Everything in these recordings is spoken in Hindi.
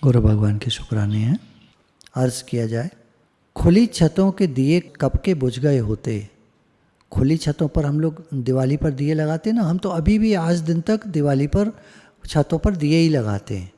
गुरु भगवान के शुक्राने हैं। अर्ज़ किया जाए, खुली छतों के दिए कब के बुझ गए होते। खुली छतों पर हम लोग दिवाली पर दिए लगाते ना, हम तो अभी भी आज दिन तक दिवाली पर छतों पर दिए ही लगाते हैं।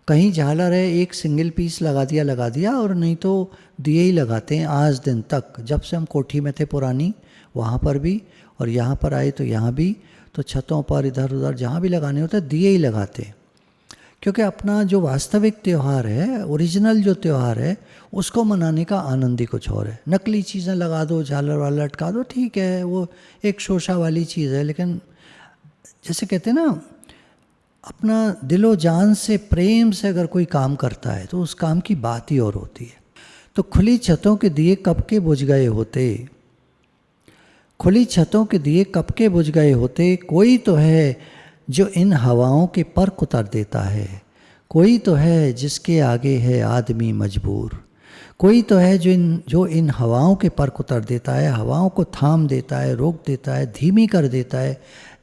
कहीं झालर है, एक सिंगल पीस लगा दिया, और नहीं तो दिए ही लगाते हैं आज दिन तक। जब से हम कोठी में थे पुरानी, वहाँ पर भी, और यहाँ पर आए तो यहाँ भी, तो छतों पर इधर उधर जहाँ भी लगाने होते हैं दिए ही लगाते हैं। क्योंकि अपना जो वास्तविक त्यौहार है, ओरिजिनल जो त्यौहार है, उसको मनाने का आनंद ही कुछ और है। नकली चीज़ें लगा दो, झालर वाला लटका दो, ठीक है, वो एक शोशा वाली चीज़ है, लेकिन जैसे कहते हैं ना, अपना दिलो जान से प्रेम से अगर कोई काम करता है तो उस काम की बात ही और होती है। तो खुली छतों के दिए कब के बुझ गए होते, खुली छतों के दिए कब के बुझ गए होते। कोई तो है जो इन हवाओं के पर्क उतार देता है, कोई तो है जिसके आगे है आदमी मजबूर। कोई तो है जो इन हवाओं के पर्क उतार देता है, हवाओं को थाम देता है, रोक देता है, धीमी कर देता है,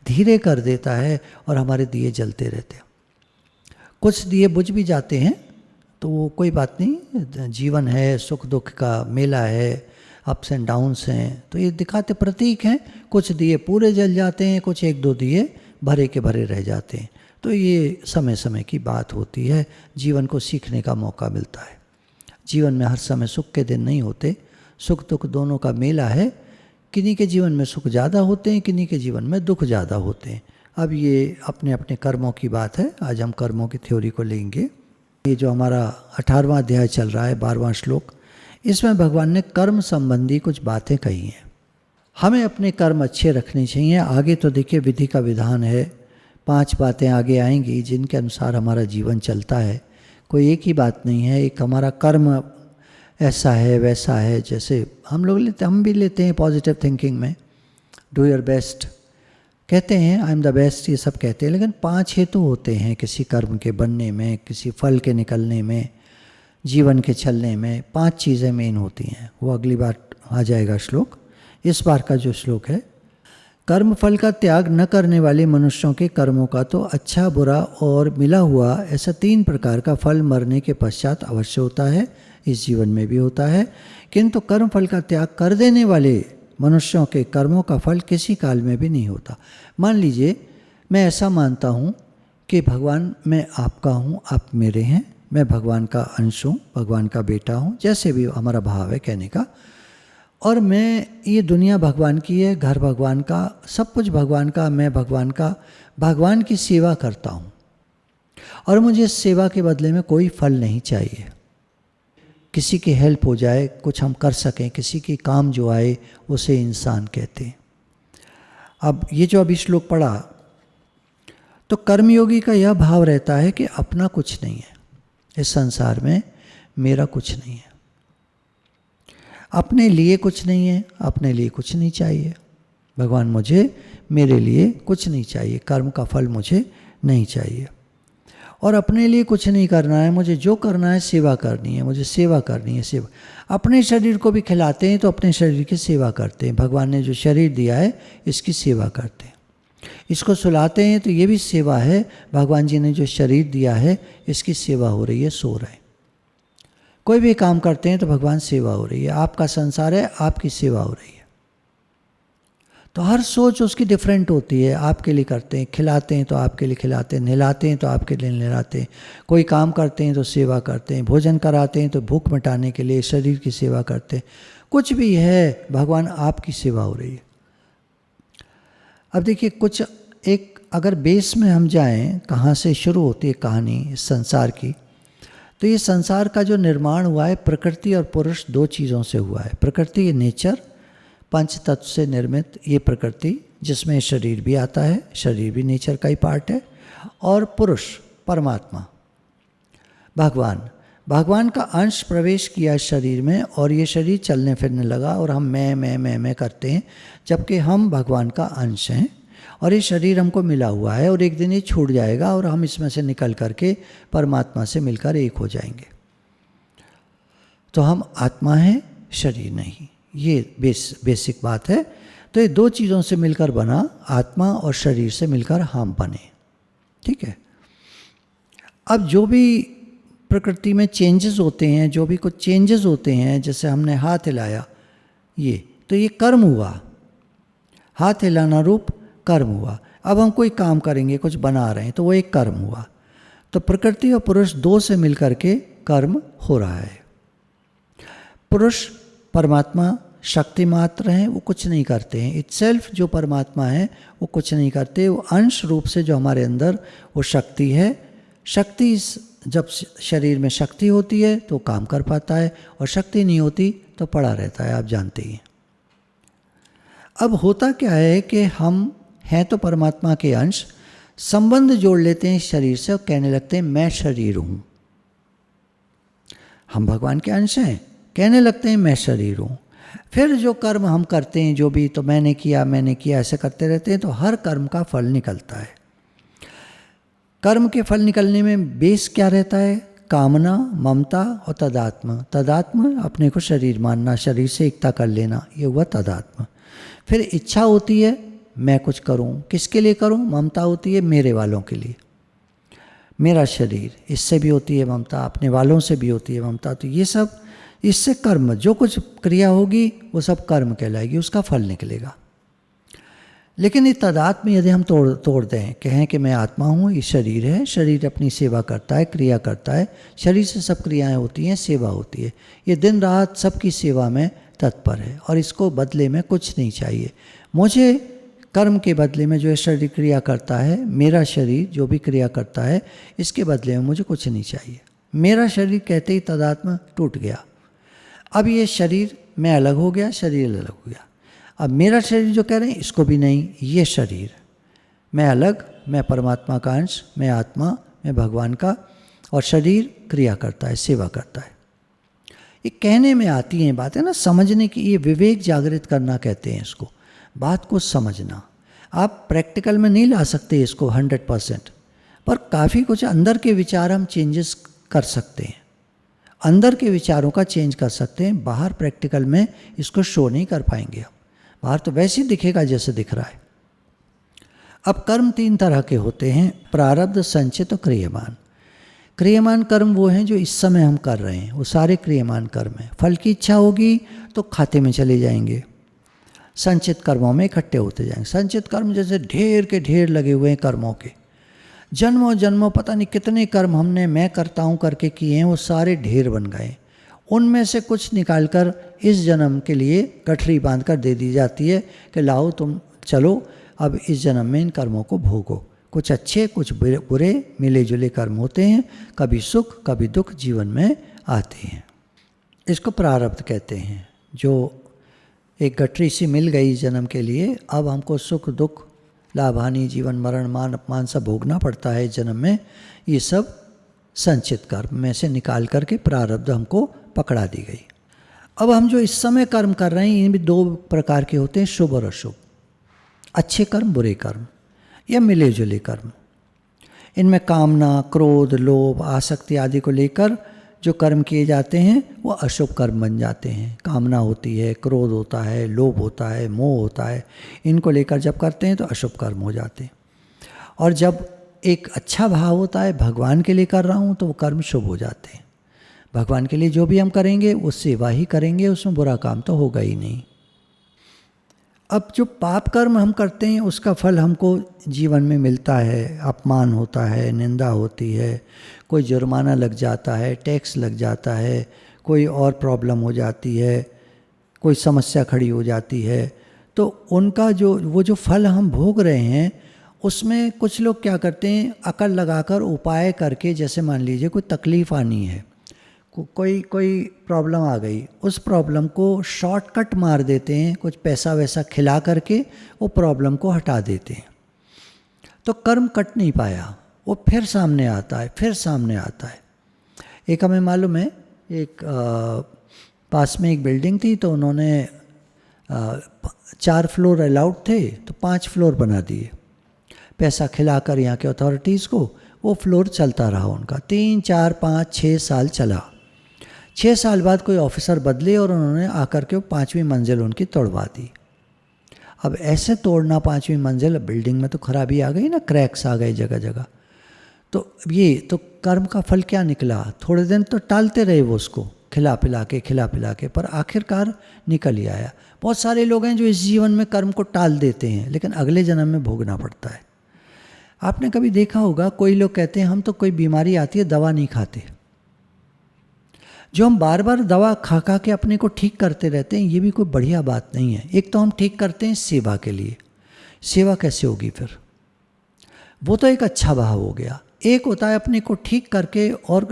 धीरे कर देता है, और हमारे दिए जलते रहते हैं। कुछ दिए बुझ भी जाते हैं तो वो कोई बात नहीं, जीवन है, सुख दुख का मेला है, अप्स एंड डाउन्स हैं, तो ये दिखाते प्रतीक हैं। कुछ दिए पूरे जल जाते हैं, कुछ एक दो दिए भरे के भरे रह जाते हैं। तो ये समय समय की बात होती है, जीवन को सीखने का मौका मिलता है। जीवन में हर समय सुख के दिन नहीं होते, सुख दुख दोनों का मेला है। किन्हीं के जीवन में सुख ज़्यादा होते हैं, किन्हीं के जीवन में दुख ज़्यादा होते हैं। अब ये अपने अपने कर्मों की बात है। आज हम कर्मों की थ्योरी को लेंगे। ये जो हमारा 18वां अध्याय चल रहा है, 12वां श्लोक, इसमें भगवान ने कर्म संबंधी कुछ बातें कही हैं। हमें अपने कर्म अच्छे रखने चाहिए। आगे तो देखिए विधि का विधान है, 5 बातें आगे आएंगी जिनके अनुसार हमारा जीवन चलता है। कोई एक ही बात नहीं है। एक हमारा कर्म ऐसा है वैसा है, जैसे हम भी लेते हैं पॉजिटिव थिंकिंग में, डू योर बेस्ट कहते हैं, आई एम द बेस्ट, ये सब कहते हैं। लेकिन 5 हेतु होते हैं किसी कर्म के बनने में, किसी फल के निकलने में, जीवन के चलने में। 5 चीज़ें मेन होती हैं। वो अगली बार आ जाएगा श्लोक। इस बार का जो श्लोक है, कर्म फल का त्याग न करने वाले मनुष्यों के कर्मों का तो अच्छा बुरा और मिला हुआ ऐसा 3 प्रकार का फल मरने के पश्चात अवश्य होता है, इस जीवन में भी होता है। किंतु कर्म फल का त्याग कर देने वाले मनुष्यों के कर्मों का फल किसी काल में भी नहीं होता। मान लीजिए मैं ऐसा मानता हूँ कि भगवान मैं आपका हूँ, आप मेरे हैं, मैं भगवान का अंश हूँ, भगवान का बेटा हूँ, जैसे भी हमारा भाव है कहने का, और मैं, ये दुनिया भगवान की है, घर भगवान का, सब कुछ भगवान का, मैं भगवान का, भगवान की सेवा करता हूँ, और मुझे इस सेवा के बदले में कोई फल नहीं चाहिए। किसी की हेल्प हो जाए, कुछ हम कर सकें, किसी की काम जो आए, उसे इंसान कहते हैं। अब ये जो अभी श्लोक पढ़ा, तो कर्मयोगी का यह भाव रहता है कि अपना कुछ नहीं है, इस संसार में मेरा कुछ नहीं है, अपने लिए कुछ नहीं है, अपने लिए कुछ नहीं चाहिए। भगवान मुझे, मेरे लिए कुछ नहीं चाहिए, कर्म का फल मुझे नहीं चाहिए, और अपने लिए कुछ नहीं करना है। मुझे जो करना है सेवा करनी है, मुझे सेवा करनी है। सेवा, अपने शरीर को भी खिलाते हैं तो अपने शरीर की सेवा करते हैं। भगवान ने जो शरीर दिया है इसकी सेवा करते हैं। इसको सुलाते हैं तो ये भी सेवा है। भगवान जी ने जो शरीर दिया है इसकी सेवा हो रही है, सो रहे हैं। कोई भी काम करते हैं तो भगवान सेवा हो रही है। आपका संसार है, आपकी सेवा हो रही है। तो हर सोच उसकी डिफरेंट होती है। आपके लिए करते हैं, खिलाते हैं तो आपके लिए खिलाते हैं, नहलाते हैं तो आपके लिए नहलाते हैं, कोई काम करते हैं तो सेवा करते हैं, भोजन कराते हैं तो भूख मिटाने के लिए शरीर की सेवा करते हैं। कुछ भी है, भगवान आपकी सेवा हो रही है। अब देखिए, कुछ एक अगर बेस में हम जाएं, कहाँ से शुरू होती है कहानी इस संसार की, तो ये संसार का जो निर्माण हुआ है, प्रकृति और पुरुष 2 चीज़ों से हुआ है। प्रकृति ये नेचर, 5 तत्व से निर्मित ये प्रकृति, जिसमें शरीर भी आता है, शरीर भी नेचर का ही पार्ट है, और पुरुष परमात्मा भगवान का अंश प्रवेश किया शरीर में, और ये शरीर चलने फिरने लगा, और हम मैं करते हैं, जबकि हम भगवान का अंश हैं, और ये शरीर हमको मिला हुआ है, और एक दिन ये छूट जाएगा और हम इसमें से निकल करके परमात्मा से मिलकर एक हो जाएंगे। तो हम आत्मा हैं, शरीर नहीं। ये बेसिक बात है। तो ये 2 चीज़ों से मिलकर बना, आत्मा और शरीर से मिलकर हम बने। ठीक है। अब जो भी प्रकृति में चेंजेस होते हैं, जो भी कुछ चेंजेस होते हैं, जैसे हमने हाथ हिलाया, तो ये कर्म हुआ, हाथ हिलाना रूप कर्म हुआ। अब हम कोई काम करेंगे, कुछ बना रहे हैं, तो वो एक कर्म हुआ। तो प्रकृति और पुरुष दो से मिलकर के कर्म हो रहा है। पुरुष परमात्मा शक्ति मात्र हैं, वो कुछ नहीं करते हैं। इटसेल्फ जो परमात्मा है वो कुछ नहीं करते, वो अंश रूप से जो हमारे अंदर वो शक्ति है। शक्ति, जब शरीर में शक्ति होती है तो काम कर पाता है, और शक्ति नहीं होती तो पड़ा रहता है, आप जानते ही हैं। अब होता क्या है कि हम हैं तो परमात्मा के अंश, संबंध जोड़ लेते हैं शरीर से और कहने लगते हैं मैं शरीर हूँ। हम भगवान के अंश हैं, कहने लगते हैं मैं शरीर हूँ। फिर जो कर्म हम करते हैं, जो भी, तो मैंने किया ऐसे करते रहते हैं, तो हर कर्म का फल निकलता है। कर्म के फल निकलने में बेस क्या रहता है? कामना, ममता और तदात्म। तदात्म अपने को शरीर मानना, शरीर से एकता कर लेना, ये हुआ तदात्म। फिर इच्छा होती है मैं कुछ करूं, किसके लिए करूं? ममता होती है मेरे वालों के लिए, मेरा शरीर, इससे भी होती है ममता, अपने वालों से भी होती है ममता। तो ये सब, इससे कर्म, जो कुछ क्रिया होगी वो सब कर्म कहलाएगी, उसका फल निकलेगा। लेकिन ये तदात्म यदि हम तोड़ दें, कहें कि मैं आत्मा हूँ, ये शरीर है, शरीर अपनी सेवा करता है, क्रिया करता है, शरीर से सब क्रियाएं होती हैं, सेवा होती है, ये दिन रात सबकी सेवा में तत्पर है, और इसको बदले में कुछ नहीं चाहिए। मुझे कर्म के बदले में जो शरीर क्रिया करता है, मेरा शरीर जो भी क्रिया करता है, इसके बदले में मुझे कुछ नहीं चाहिए। मेरा शरीर कहते ही तदात्म टूट गया। अब ये शरीर, मैं अलग हो गया, शरीर अलग हो गया। अब मेरा शरीर जो कह रहे हैं, इसको भी नहीं, ये शरीर, मैं अलग, मैं परमात्मा का अंश, मैं आत्मा, मैं भगवान का, और शरीर क्रिया करता है, सेवा करता है। ये कहने में आती हैं बातें ना, समझने की, ये विवेक जागृत करना कहते हैं इसको, बात को समझना। आप प्रैक्टिकल में नहीं ला सकते इसको 100%, पर काफ़ी कुछ अंदर के विचार हम चेंजेस कर सकते हैं, अंदर के विचारों का चेंज कर सकते हैं। बाहर प्रैक्टिकल में इसको शो नहीं कर पाएंगे हम, बाहर तो वैसे ही दिखेगा जैसे दिख रहा है। अब कर्म 3 तरह के होते हैं, प्रारब्ध, संचित और क्रियमान। क्रियमान कर्म वो हैं जो इस समय हम कर रहे हैं, वो सारे क्रियमान कर्म हैं। फल की इच्छा होगी तो खाते में चले जाएंगे, संचित कर्मों में इकट्ठे होते जाएंगे। संचित कर्म जैसे ढेर के ढेर लगे हुए हैं कर्मों के, जन्मों जन्मों पता नहीं कितने कर्म हमने मैं करता हूँ करके किए हैं, वो सारे ढेर बन गए। उनमें से कुछ निकालकर इस जन्म के लिए गठरी बांध कर दे दी जाती है कि लाओ तुम चलो, अब इस जन्म में इन कर्मों को भोगो। कुछ अच्छे कुछ बुरे मिले जुले कर्म होते हैं, कभी सुख कभी दुख जीवन में आते हैं। इसको प्रारब्ध कहते हैं। जो एक गठरी सी मिल गई जन्म के लिए, अब हमको सुख दुख, लाभ हानि, जीवन मरण, मान अपमान सब भोगना पड़ता है इस जन्म में। ये सब संचित कर्म में से निकाल करके प्रारब्ध हमको पकड़ा दी गई। अब हम जो इस समय कर्म कर रहे हैं, इनमें भी 2 प्रकार के होते हैं, शुभ और अशुभ, अच्छे कर्म बुरे कर्म, या मिले जुले कर्म। इनमें कामना, क्रोध, लोभ, आसक्ति आदि को लेकर जो कर्म किए जाते हैं वो अशुभ कर्म बन जाते हैं। कामना होती है, क्रोध होता है, लोभ होता है, मोह होता है, इनको लेकर जब करते हैं तो अशुभ कर्म हो जाते हैं। और जब एक अच्छा भाव होता है, भगवान के लिए कर रहा हूँ, तो वो कर्म शुभ हो जाते हैं। भगवान के लिए जो भी हम करेंगे वो सेवा ही करेंगे, उसमें बुरा काम तो होगा ही नहीं। अब जो पाप कर्म हम करते हैं उसका फल हमको जीवन में मिलता है, अपमान होता है, निंदा होती है, कोई जुर्माना लग जाता है, टैक्स लग जाता है, कोई और प्रॉब्लम हो जाती है, कोई समस्या खड़ी हो जाती है। तो उनका वो जो फल हम भोग रहे हैं, उसमें कुछ लोग क्या करते हैं, अकल लगाकर उपाय करके, जैसे मान लीजिए कोई तकलीफ़ आनी है, कोई प्रॉब्लम आ गई, उस प्रॉब्लम को शॉर्टकट मार देते हैं, कुछ पैसा वैसा खिला करके वो प्रॉब्लम को हटा देते हैं। तो कर्म कट नहीं पाया, वो फिर सामने आता है, फिर सामने आता है। एक हमें मालूम है, एक पास में एक बिल्डिंग थी, तो उन्होंने 4 फ्लोर अलाउड थे तो 5 फ्लोर बना दिए, पैसा खिलाकर यहाँ के अथॉरिटीज़ को। वो फ्लोर चलता रहा उनका 3, 4, 5, 6 साल चला। 6 साल बाद कोई ऑफिसर बदले और उन्होंने आकर के 5वीं मंजिल उनकी तोड़वा दी। अब ऐसे तोड़ना 5वीं मंजिल, बिल्डिंग में तो खराबी आ गई ना, क्रैक्स आ गए जगह जगह। तो ये तो कर्म का फल क्या निकला, थोड़े दिन तो टालते रहे वो उसको खिला पिला के, पर आखिरकार निकल ही आया। बहुत सारे लोग हैं जो इस जीवन में कर्म को टाल देते हैं, लेकिन अगले जन्म में भोगना पड़ता है। आपने कभी देखा होगा, कोई लोग कहते हैं हम तो कोई बीमारी आती है दवा नहीं खाते। जो हम बार बार दवा खा खा के अपने को ठीक करते रहते हैं, ये भी कोई बढ़िया बात नहीं है। एक तो हम ठीक करते हैं सेवा के लिए, सेवा कैसे होगी फिर, वो तो एक अच्छा भाव हो गया। एक होता है अपने को ठीक करके और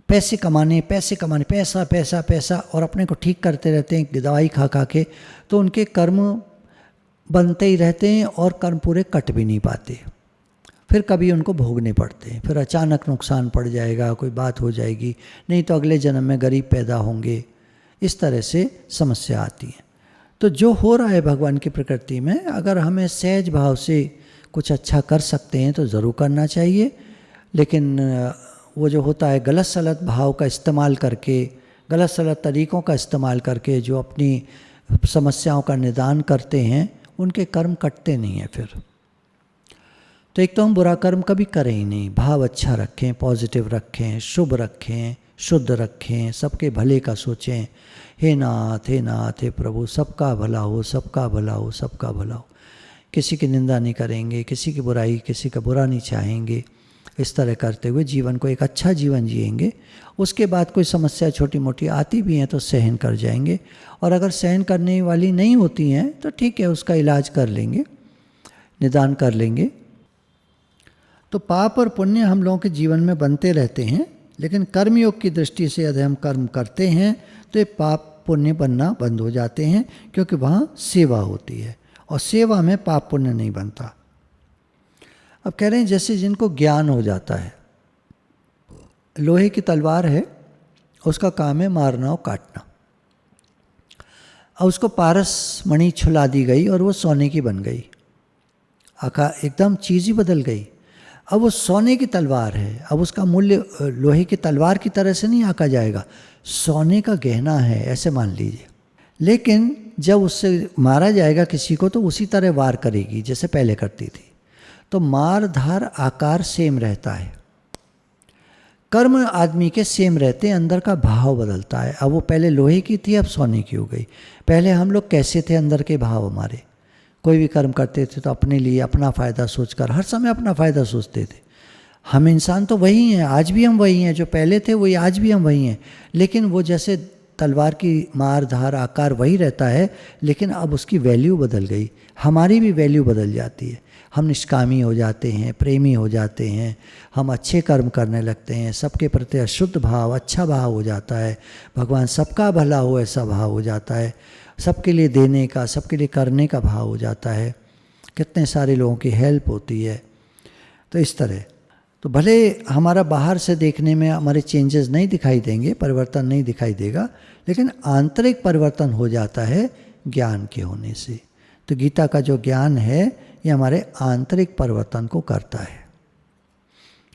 पैसे कमाने, पैसा पैसा पैसा, और अपने को ठीक करते रहते हैं दवाई खा खा के, तो उनके कर्म बनते ही रहते हैं और कर्म पूरे कट भी नहीं पाते। फिर कभी उनको भोगने पड़ते हैं, फिर अचानक नुकसान पड़ जाएगा, कोई बात हो जाएगी, नहीं तो अगले जन्म में गरीब पैदा होंगे, इस तरह से समस्या आती है। तो जो हो रहा है भगवान की प्रकृति में, अगर हमें सहज भाव से कुछ अच्छा कर सकते हैं तो ज़रूर करना चाहिए। लेकिन वो जो होता है गलत सलत भाव का इस्तेमाल करके, गलत सलत तरीक़ों का इस्तेमाल करके जो अपनी समस्याओं का निदान करते हैं, उनके कर्म कटते नहीं हैं फिर। तो एक तो हम बुरा कर्म कभी करें ही नहीं, भाव अच्छा रखें, पॉजिटिव रखें, शुभ रखें, शुद्ध रखें, सबके भले का सोचें। हे नाथ हे प्रभु, सबका भला हो, सबका भला हो, सबका भला हो। किसी की निंदा नहीं करेंगे, किसी की बुराई, किसी का बुरा नहीं चाहेंगे। इस तरह करते हुए जीवन को एक अच्छा जीवन जिएंगे। उसके बाद कोई समस्या छोटी मोटी आती भी हैं तो सहन कर जाएंगे, और अगर सहन करने वाली नहीं होती हैं तो ठीक है, उसका इलाज कर लेंगे, निदान कर लेंगे। तो पाप और पुण्य हम लोगों के जीवन में बनते रहते हैं, लेकिन कर्मयोग की दृष्टि से यदि हम कर्म करते हैं तो ये पाप पुण्य बनना बंद हो जाते हैं, क्योंकि वहाँ सेवा होती है, और सेवा में पाप पुण्य नहीं बनता। अब कह रहे हैं जैसे जिनको ज्ञान हो जाता है, लोहे की तलवार है, उसका काम है मारना और काटना। अब उसको पारस मणि छुला दी गई और वो सोने की बन गई, आका एकदम चीज़ ही बदल गई। अब वो सोने की तलवार है, अब उसका मूल्य लोहे की तलवार की तरह से नहीं आका जाएगा, सोने का गहना है, ऐसे मान लीजिए। लेकिन जब उससे मारा जाएगा किसी को तो उसी तरह वार करेगी जैसे पहले करती थी। तो मार धार आकार सेम रहता है, कर्म आदमी के सेम रहते हैं, अंदर का भाव बदलता है। अब वो पहले लोहे की थी, अब सोने की हो गई। पहले हम लोग कैसे थे, अंदर के भाव हमारे, कोई भी कर्म करते थे तो अपने लिए अपना फ़ायदा सोचकर, हर समय अपना फ़ायदा सोचते थे। हम इंसान तो वही हैं, आज भी हम वही हैं, जो पहले थे वही आज भी हम वही हैं। लेकिन वो जैसे तलवार की मार धार आकार वही रहता है, लेकिन अब उसकी वैल्यू बदल गई, हमारी भी वैल्यू बदल जाती है। हम निष्कामी हो जाते हैं, प्रेमी हो जाते हैं, हम अच्छे कर्म करने लगते हैं, सबके प्रति अशुद्ध भाव अच्छा भाव हो जाता है, भगवान सबका भला हो ऐसा भाव हो जाता है, सबके लिए देने का, सबके लिए करने का भाव हो जाता है, कितने सारे लोगों की हेल्प होती है। तो इस तरह तो भले हमारा बाहर से देखने में हमारे चेंजेस नहीं दिखाई देंगे, परिवर्तन नहीं दिखाई देगा, लेकिन आंतरिक परिवर्तन हो जाता है ज्ञान के होने से। तो गीता का जो ज्ञान है ये हमारे आंतरिक परिवर्तन को करता है,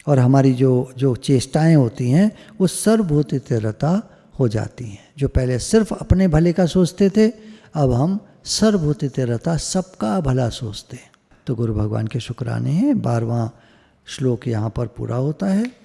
और हमारी जो चेष्टाएं होती हैं वो सर्वभूतिरता हो जाती हैं। जो पहले सिर्फ अपने भले का सोचते थे, अब हम सर्वभूतिरता सबका भला सोचते हैं। तो गुरु भगवान के शुक्राने हैं। 12वां श्लोक यहाँ पर पूरा होता है।